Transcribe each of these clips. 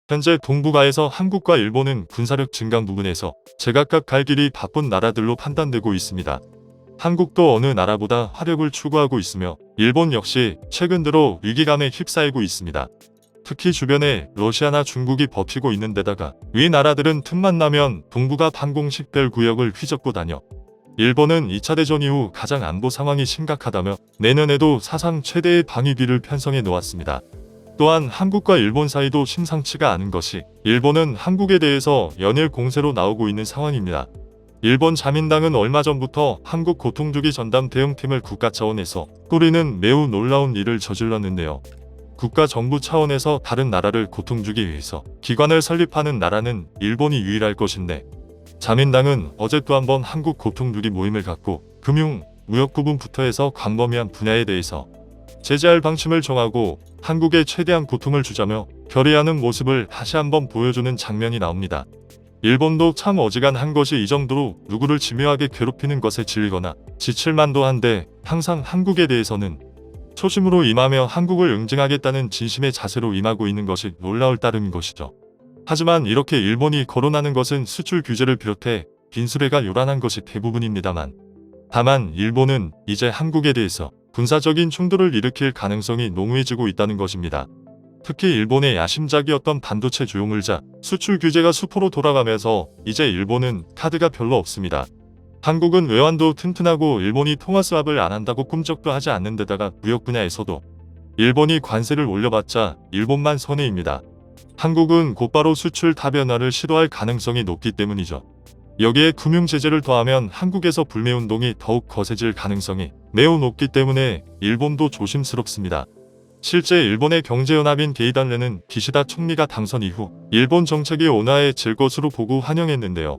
현재 동북아에서 한국과 일본은 군사력 증강 부분에서 제각각 갈 길이 바쁜 나라들로 판단되고 있습니다. 한국도 어느 나라보다 화력을 추구하고 있으며 일본 역시 최근 들어 위기감에 휩싸이고 있습니다. 특히 주변에 러시아나 중국이 버티고 있는 데다가 위 나라들은 틈만 나면 동북아 반공식별 구역을 휘젓고 다녀 일본은 2차 대전 이후 가장 안보 상황이 심각하다며 내년에도 사상 최대의 방위비를 편성해 놓았습니다. 또한 한국과 일본 사이도 심상치가 않은 것이 일본은 한국에 대해서 연일 공세로 나오고 있는 상황입니다. 일본 자민당은 얼마 전부터 한국 고통주기 전담 대응팀을 국가 차원에서 꾸리는 매우 놀라운 일을 저질렀는데요. 국가 정부 차원에서 다른 나라를 고통주기 위해서 기관을 설립하는 나라는 일본이 유일할 것인데 자민당은 어제 또 한번 한국 고통주기 모임을 갖고 금융, 무역 부분부터 해서 광범위한 분야에 대해서 제재할 방침을 정하고 한국에 최대한 고통을 주자며 결의하는 모습을 다시 한번 보여주는 장면이 나옵니다. 일본도 참 어지간한 것이 이 정도로 누구를 집요하게 괴롭히는 것에 질리거나 지칠만도 한데 항상 한국에 대해서는 초심으로 임하며 한국을 응징하겠다는 진심의 자세로 임하고 있는 것이 놀라울 따름인 것이죠. 하지만 이렇게 일본이 거론하는 것은 수출 규제를 비롯해 빈수레가 요란한 것이 대부분입니다만 다만 일본은 이제 한국에 대해서 군사적인 충돌을 일으킬 가능성이 농후해지고 있다는 것입니다. 특히 일본의 야심작이었던 반도체 조용물자 수출 규제가 수포로 돌아가면서 이제 일본은 카드가 별로 없습니다. 한국은 외환도 튼튼하고 일본이 통화 수합을 안 한다고 꿈쩍도 하지 않는 데다가 무역 분야에서도 일본이 관세를 올려봤자 일본만 손해입니다. 한국은 곧바로 수출 다변화를 시도할 가능성이 높기 때문이죠. 여기에 금융제재를 더하면 한국에서 불매운동이 더욱 거세질 가능성이 매우 높기 때문에 일본도 조심스럽습니다. 실제 일본의 경제연합인 게이단레는 기시다 총리가 당선 이후 일본 정책이 온화해질 것으로 보고 환영했는데요.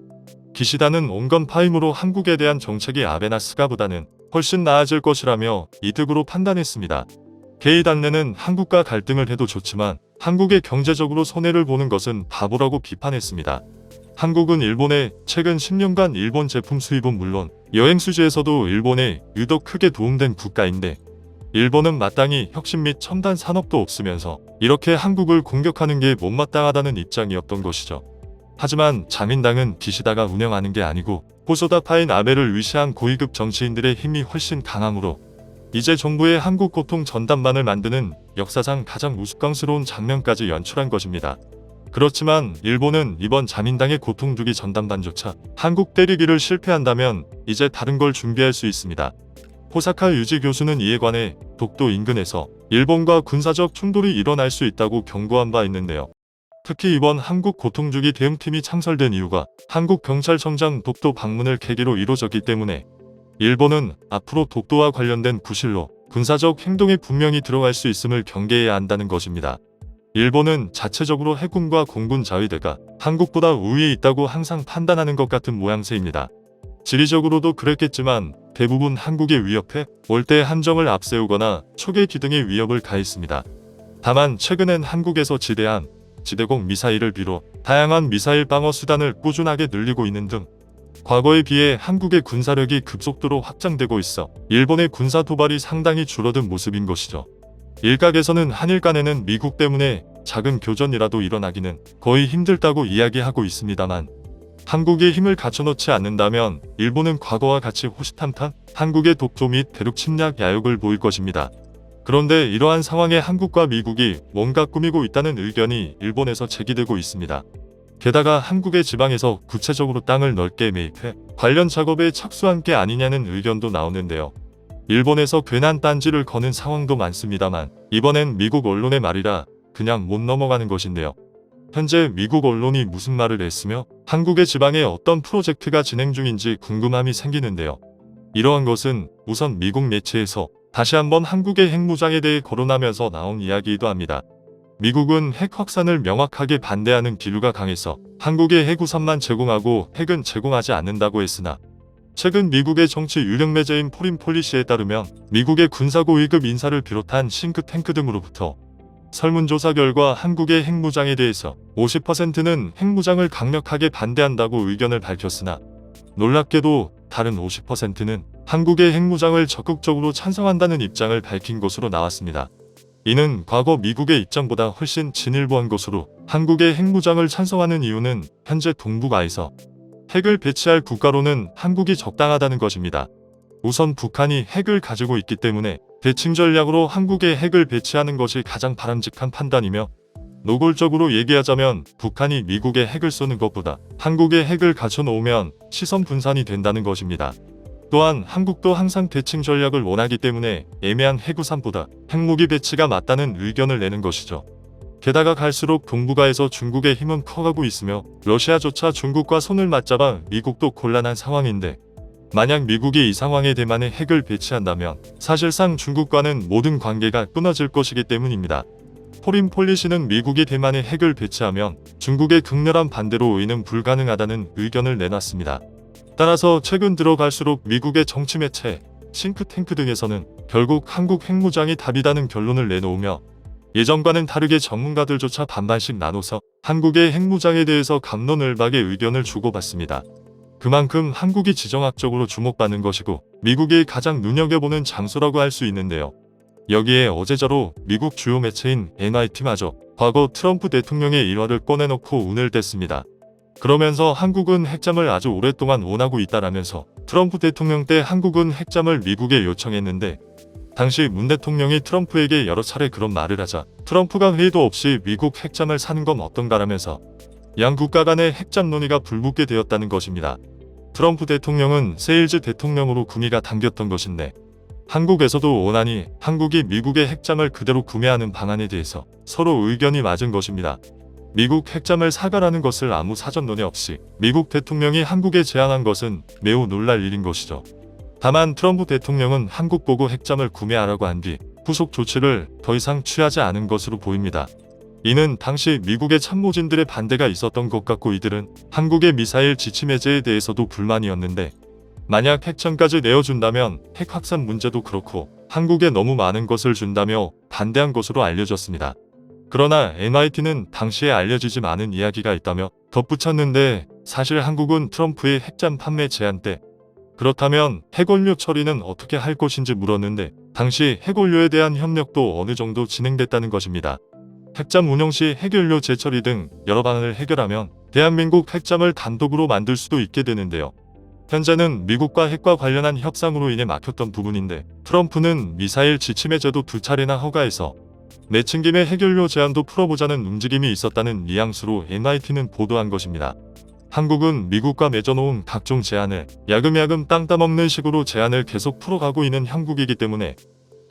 기시다는 온건 파임으로 한국에 대한 정책이 아베나 스가보다는 훨씬 나아질 것이라며 이득으로 판단했습니다. 게이단레는 한국과 갈등을 해도 좋지만 한국의 경제적으로 손해를 보는 것은 바보라고 비판했습니다. 한국은 일본에 최근 10년간 일본 제품 수입은 물론 여행 수지에서도 일본에 유독 크게 도움된 국가인데 일본은 마땅히 혁신 및 첨단 산업도 없으면서 이렇게 한국을 공격하는 게 못마땅하다는 입장이었던 것이죠. 하지만 자민당은 기시다가 운영하는 게 아니고 호소다파인 아베를 위시한 고위급 정치인들의 힘이 훨씬 강하므로 이제 정부의 한국 고통 전담반을 만드는 역사상 가장 우스꽝스러운 장면까지 연출한 것입니다. 그렇지만 일본은 이번 자민당의 고통주기 전담반조차 한국 때리기를 실패한다면 이제 다른 걸 준비할 수 있습니다. 호사카 유지 교수는 이에 관해 독도 인근에서 일본과 군사적 충돌이 일어날 수 있다고 경고한 바 있는데요. 특히 이번 한국 고통주기 대응팀이 창설된 이유가 한국경찰청장 독도 방문을 계기로 이루어졌기 때문에 일본은 앞으로 독도와 관련된 구실로 군사적 행동에 분명히 들어갈 수 있음을 경계해야 한다는 것입니다. 일본은 자체적으로 해군과 공군 자위대가 한국보다 우위에 있다고 항상 판단하는 것 같은 모양새입니다. 지리적으로도 그랬겠지만 대부분 한국의 위협에 올대 함정을 앞세우거나 초계 기등의 위협을 가했습니다. 다만 최근엔 한국에서 지대함, 지대공 미사일을 비롯 다양한 미사일 방어 수단을 꾸준하게 늘리고 있는 등 과거에 비해 한국의 군사력이 급속도로 확장되고 있어 일본의 군사 도발이 상당히 줄어든 모습인 것이죠. 일각에서는 한일 간에는 미국 때문에 작은 교전이라도 일어나기는 거의 힘들다고 이야기하고 있습니다만 한국에 힘을 갖춰놓지 않는다면 일본은 과거와 같이 호시탐탐 한국의 독도 및 대륙 침략 야욕을 보일 것입니다. 그런데 이러한 상황에 한국과 미국이 뭔가 꾸미고 있다는 의견이 일본에서 제기되고 있습니다. 게다가 한국의 지방에서 구체적으로 땅을 넓게 매입해 관련 작업에 착수한 게 아니냐는 의견도 나오는데요. 일본에서 괜한 딴지를 거는 상황도 많습니다만 이번엔 미국 언론의 말이라 그냥 못 넘어가는 것인데요. 현재 미국 언론이 무슨 말을 했으며 한국의 지방에 어떤 프로젝트가 진행 중인지 궁금함이 생기는데요. 이러한 것은 우선 미국 매체에서 다시 한번 한국의 핵무장에 대해 거론하면서 나온 이야기이기도 합니다. 미국은 핵 확산을 명확하게 반대하는 기류가 강해서 한국에 핵우산만 제공하고 핵은 제공하지 않는다고 했으나 최근 미국의 정치 유력 매체인 포린 폴리시에 따르면 미국의 군사고위급 인사를 비롯한 싱크탱크 등으로부터 설문조사 결과 한국의 핵무장에 대해서 50%는 핵무장을 강력하게 반대한다고 의견을 밝혔으나 놀랍게도 다른 50%는 한국의 핵무장을 적극적으로 찬성한다는 입장을 밝힌 것으로 나왔습니다. 이는 과거 미국의 입장보다 훨씬 진일보한 것으로 한국의 핵무장을 찬성하는 이유는 현재 동북아에서 핵을 배치할 국가로는 한국이 적당하다는 것입니다. 우선 북한이 핵을 가지고 있기 때문에 대칭 전략으로 한국에 핵을 배치하는 것이 가장 바람직한 판단이며, 노골적으로 얘기하자면 북한이 미국에 핵을 쏘는 것보다 한국에 핵을 갖춰놓으면 시선 분산이 된다는 것입니다. 또한 한국도 항상 대칭 전략을 원하기 때문에 애매한 핵우산보다 핵무기 배치가 맞다는 의견을 내는 것이죠. 게다가 갈수록 동북아에서 중국의 힘은 커가고 있으며 러시아조차 중국과 손을 맞잡아 미국도 곤란한 상황인데, 만약 미국이 이 상황에 대만에 핵을 배치한다면 사실상 중국과는 모든 관계가 끊어질 것이기 때문입니다. 포린 폴리시는 미국이 대만에 핵을 배치하면 중국의 극렬한 반대로 이는 불가능하다는 의견을 내놨습니다. 따라서 최근 들어 갈수록 미국의 정치 매체, 싱크탱크 등에서는 결국 한국 핵무장이 답이라는 결론을 내놓으며, 예전과는 다르게 전문가들조차 반반씩 나눠서 한국의 핵무장에 대해서 갑론을박의 의견을 주고받습니다. 그만큼 한국이 지정학적으로 주목받는 것이고 미국이 가장 눈여겨보는 장소라고 할 수 있는데요. 여기에 어제자로 미국 주요 매체인 NYT마저 과거 트럼프 대통령의 일화를 꺼내놓고 운을 뗐습니다. 그러면서 한국은 핵잠을 아주 오랫동안 원하고 있다라면서 트럼프 대통령 때 한국은 핵잠을 미국에 요청했는데, 당시 문 대통령이 트럼프에게 여러 차례 그런 말을 하자 트럼프가 회의도 없이 미국 핵잠을 사는 건 어떤가라면서 양 국가 간의 핵잠 논의가 불붙게 되었다는 것입니다. 트럼프 대통령은 세일즈 대통령으로 구미가 당겼던 것인데, 한국에서도 원하니 한국이 미국의 핵잠을 그대로 구매하는 방안에 대해서 서로 의견이 맞은 것입니다. 미국 핵잠을 사가라는 것을 아무 사전 논의 없이 미국 대통령이 한국에 제안한 것은 매우 놀랄 일인 것이죠. 다만 트럼프 대통령은 한국 보고 핵잠을 구매하라고 한 뒤 후속 조치를 더 이상 취하지 않은 것으로 보입니다. 이는 당시 미국의 참모진들의 반대가 있었던 것 같고, 이들은 한국의 미사일 지침 해제에 대해서도 불만이었는데, 만약 핵잠까지 내어준다면 핵 확산 문제도 그렇고 한국에 너무 많은 것을 준다며 반대한 것으로 알려졌습니다. 그러나 NYT는 당시에 알려지지 않은 이야기가 있다며 덧붙였는데, 사실 한국은 트럼프의 핵잠 판매 제한 때 그렇다면 핵원료 처리는 어떻게 할 것인지 물었는데, 당시 핵원료에 대한 협력도 어느 정도 진행됐다는 것입니다. 핵잠 운영 시 핵연료 재처리 등 여러 방안을 해결하면 대한민국 핵잠을 단독으로 만들 수도 있게 되는데요. 현재는 미국과 핵과 관련한 협상으로 인해 막혔던 부분인데, 트럼프는 미사일 지침 해제도 2차례나 허가해서 내친 김에 핵연료 제한도 풀어보자는 움직임이 있었다는 뉘앙스로 NYT는 보도한 것입니다. 한국은 미국과 맺어놓은 각종 제한을 야금야금 땅 따먹는 식으로 제한을 계속 풀어가고 있는 형국이기 때문에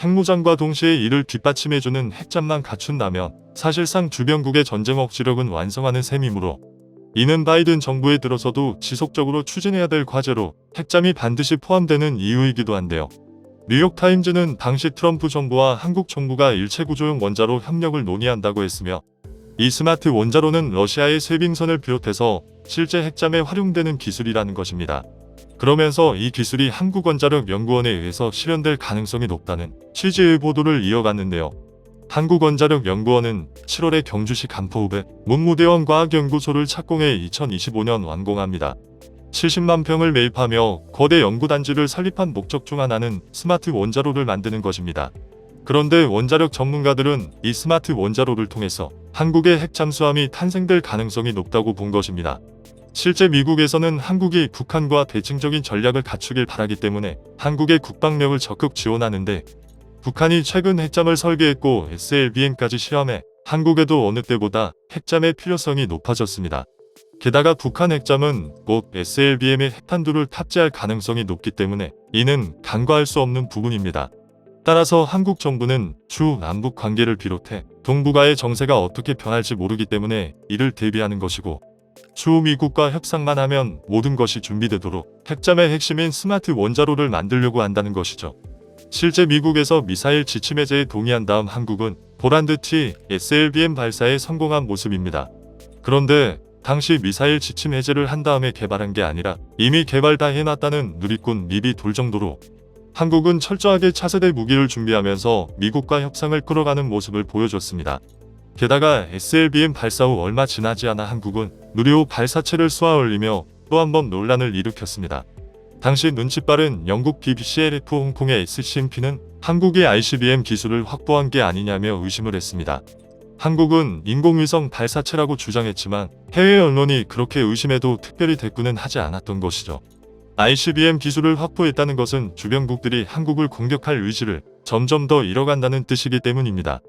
핵무장과 동시에 이를 뒷받침해주는 핵잠만 갖춘다면 사실상 주변국의 전쟁 억지력은 완성하는 셈이므로, 이는 바이든 정부에 들어서도 지속적으로 추진해야 될 과제로 핵잠이 반드시 포함되는 이유이기도 한데요. 뉴욕타임즈는 당시 트럼프 정부와 한국 정부가 일체구조용 원자로 협력을 논의한다고 했으며, 이 스마트 원자로는 러시아의 쇠빙선을 비롯해서 실제 핵잠에 활용되는 기술이라는 것입니다. 그러면서 이 기술이 한국원자력연구원에 의해서 실현될 가능성이 높다는 취지의 보도를 이어갔는데요. 한국원자력연구원은 7월에 경주시 간포읍에 문무대원 과학연구소를 착공해 2025년 완공합니다. 70만 평을 매입하며 거대 연구단지를 설립한 목적 중 하나는 스마트 원자로를 만드는 것입니다. 그런데 원자력 전문가들은 이 스마트 원자로를 통해서 한국의 핵잠수함이 탄생될 가능성이 높다고 본 것입니다. 실제 미국에서는 한국이 북한과 대칭적인 전략을 갖추길 바라기 때문에 한국의 국방력을 적극 지원하는데, 북한이 최근 핵잠을 설계했고 SLBM까지 시험해 한국에도 어느 때보다 핵잠의 필요성이 높아졌습니다. 게다가 북한 핵잠은 곧 SLBM의 핵탄두를 탑재할 가능성이 높기 때문에 이는 간과할 수 없는 부분입니다. 따라서 한국 정부는 주 남북 관계를 비롯해 동북아의 정세가 어떻게 변할지 모르기 때문에 이를 대비하는 것이고, 주 미국과 협상만 하면 모든 것이 준비되도록 핵잠의 핵심인 스마트 원자로를 만들려고 한다는 것이죠. 실제 미국에서 미사일 지침 해제에 동의한 다음 한국은 보란듯이 SLBM 발사에 성공한 모습입니다. 그런데 당시 미사일 지침 해제를 한 다음에 개발한 게 아니라 이미 개발 다 해놨다는 누리꾼 립이 돌 정도로 한국은 철저하게 차세대 무기를 준비하면서 미국과 협상을 끌어가는 모습을 보여줬습니다. 게다가 SLBM 발사 후 얼마 지나지 않아 한국은 누리호 발사체를 쏘아 올리며 또 한 번 논란을 일으켰습니다. 당시 눈치 빠른 영국 BBC LF 홍콩의 SCMP는 한국이 ICBM 기술을 확보한 게 아니냐며 의심을 했습니다. 한국은 인공위성 발사체라고 주장했지만 해외 언론이 그렇게 의심해도 특별히 대꾸는 하지 않았던 것이죠. ICBM 기술을 확보했다는 것은 주변국들이 한국을 공격할 의지를 점점 더 잃어간다는 뜻이기 때문입니다.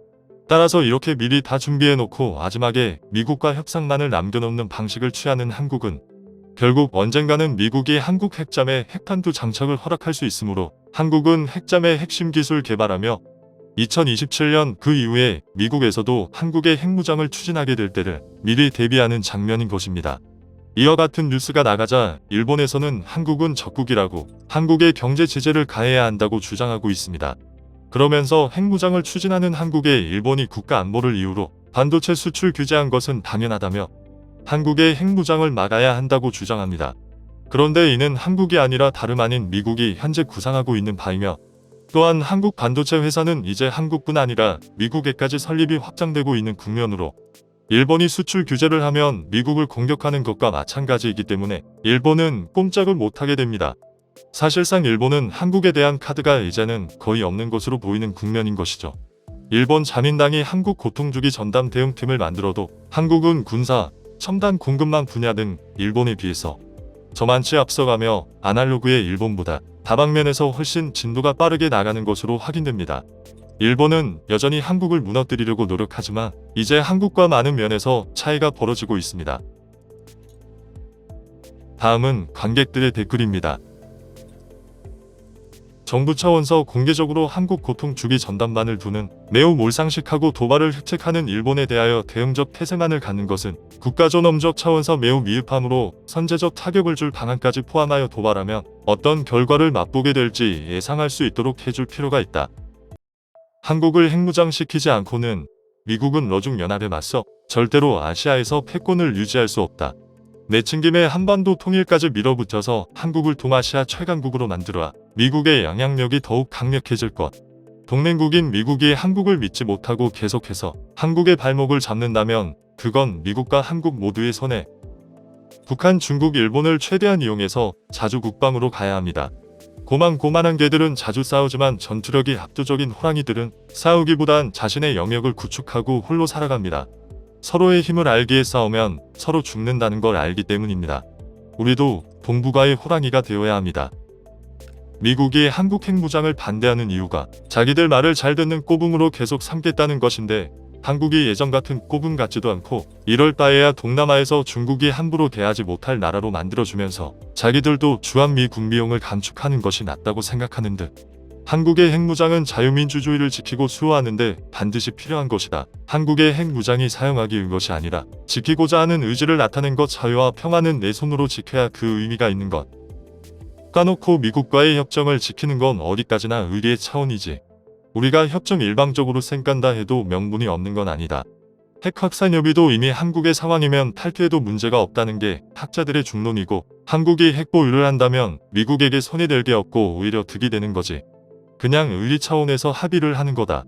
따라서 이렇게 미리 다 준비해놓고 마지막에 미국과 협상만을 남겨놓는 방식을 취하는 한국은 결국 언젠가는 미국이 한국 핵잠에 핵탄두 장착을 허락할 수 있으므로 한국은 핵잠의 핵심 기술 개발하며 2027년 그 이후에 미국에서도 한국의 핵무장을 추진하게 될 때를 미리 대비하는 장면인 것입니다. 이와 같은 뉴스가 나가자 일본에서는 한국은 적국이라고 한국에 경제 제재를 가해야 한다고 주장하고 있습니다. 그러면서 핵무장을 추진하는 한국에 일본이 국가 안보를 이유로 반도체 수출 규제한 것은 당연하다며 한국의 핵무장을 막아야 한다고 주장합니다. 그런데 이는 한국이 아니라 다름 아닌 미국이 현재 구상하고 있는 바이며 또한 한국 반도체 회사는 이제 한국뿐 아니라 미국에까지 설립이 확장되고 있는 국면으로 일본이 수출 규제를 하면 미국을 공격하는 것과 마찬가지이기 때문에 일본은 꼼짝을 못하게 됩니다. 사실상 일본은 한국에 대한 카드가 이제는 거의 없는 것으로 보이는 국면인 것이죠. 일본 자민당이 한국 고통주기 전담 대응팀을 만들어도 한국은 군사, 첨단 공급망 분야 등 일본에 비해서 저만치 앞서가며 아날로그의 일본보다 다방면에서 훨씬 진도가 빠르게 나가는 것으로 확인됩니다. 일본은 여전히 한국을 무너뜨리려고 노력하지만 이제 한국과 많은 면에서 차이가 벌어지고 있습니다. 다음은 관객들의 댓글입니다. 정부 차원서 공개적으로 한국 고통주기 전담반을 두는 매우 몰상식하고 도발을 획책하는 일본에 대하여 대응적 태세만을 갖는 것은 국가존엄적 차원서 매우 미흡하므로 선제적 타격을 줄 방안까지 포함하여 도발하면 어떤 결과를 맛보게 될지 예상할 수 있도록 해줄 필요가 있다. 한국을 핵무장시키지 않고는 미국은 러중연합에 맞서 절대로 아시아에서 패권을 유지할 수 없다. 내친김에 한반도 통일까지 밀어붙여서 한국을 동아시아 최강국으로 만들어야 미국의 영향력이 더욱 강력해질 것. 동맹국인 미국이 한국을 믿지 못하고 계속해서 한국의 발목을 잡는다면 그건 미국과 한국 모두의 손해. 북한, 중국, 일본을 최대한 이용해서 자주 국방으로 가야 합니다. 고만고만한 개들은 자주 싸우지만 전투력이 압도적인 호랑이들은 싸우기보단 자신의 영역을 구축하고 홀로 살아갑니다. 서로의 힘을 알기에 싸우면 서로 죽는다는 걸 알기 때문입니다. 우리도 동북아의 호랑이가 되어야 합니다. 미국이 한국 핵무장을 반대하는 이유가 자기들 말을 잘 듣는 꼬붕으로 계속 삼겠다는 것인데 한국이 예전 같은 꼬붕 같지도 않고 이럴 바에야 동남아에서 중국이 함부로 대하지 못할 나라로 만들어주면서 자기들도 주한미 군비용을 감축하는 것이 낫다고 생각하는 듯. 한국의 핵무장은 자유민주주의를 지키고 수호하는데 반드시 필요한 것이다. 한국의 핵무장이 사용하기 위한 것이 아니라 지키고자 하는 의지를 나타낸 것. 자유와 평화는 내 손으로 지켜야 그 의미가 있는 것. 까놓고 미국과의 협정을 지키는 건 어디까지나 의리의 차원이지. 우리가 협정 일방적으로 쌩간다 해도 명분이 없는 건 아니다. 핵 확산 여부도 이미 한국의 상황이면 탈퇴해도 문제가 없다는 게 학자들의 중론이고 한국이 핵 보유를 한다면 미국에게 손해될 게 없고 오히려 득이 되는 거지. 그냥 의리 차원에서 합의를 하는 거다.